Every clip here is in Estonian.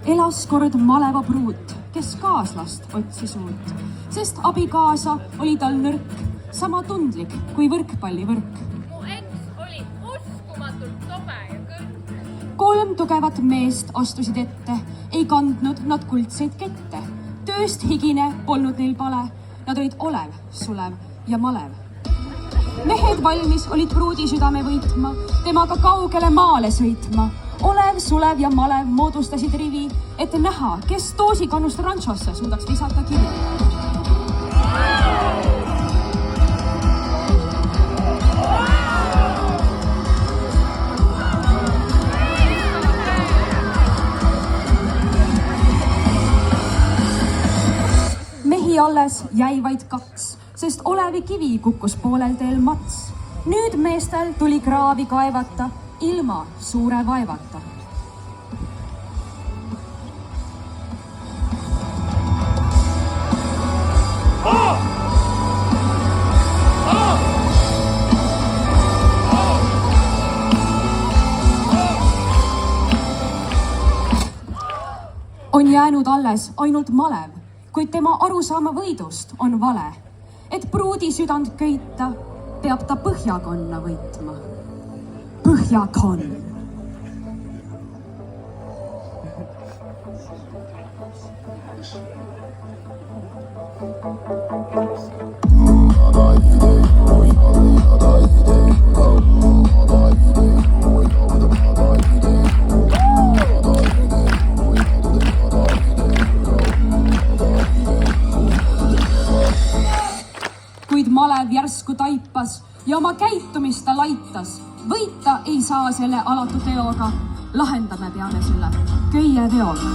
Elas kord maleva pruut, kes kaaslast otsis uut, sest abikaasa oli tal nõrk, sama tundlik kui võrkpallivõrk. Mu eks oli uskumatult tobe ja kõrk. 3 tugevat meest astusid ette, ei kandnud nad kuldseid kette. Tööst higine polnud neil pale, nad olid Olev, Sulev ja Malev. Mehed valmis olid pruudi südame võitma, temaga kaugele maale sõitma. Olev, Sulev ja Malev moodustasid rivi, et näha, kes doosikannust rančosse suudaks visata kivi. Mehi alles jäi vaid 2, sest Olevi kivi kukkus poolel teel mats. Nüüd meestel tuli kraavi kaevata ilma suure vaevata. On jäänud alles ainult Malev, kuid tema arusaama võidust on vale. Et pruudi südant köita, peab ta põhjakonna võitma. Põhjakon. Kuid Malev järsku taipas ja oma käitumist ta laitas. Võita ei saa selle alatu teoga. Lahendame peame selle köie veoga.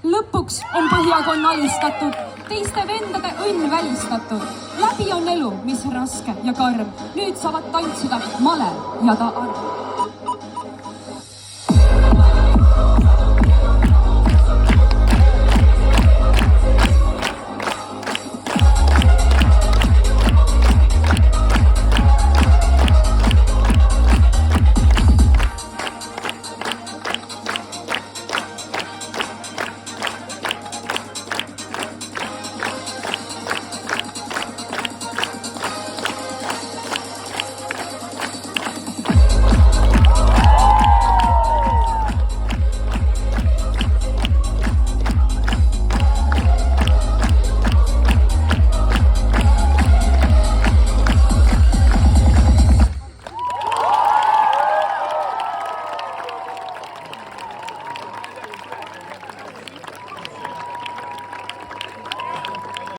Lõpuks on põhjakonna alistatud, teiste vendade õnn välistatud. Läbi on elu, mis raske ja karm. Nüüd saavad tantsida Malev ja ta arv.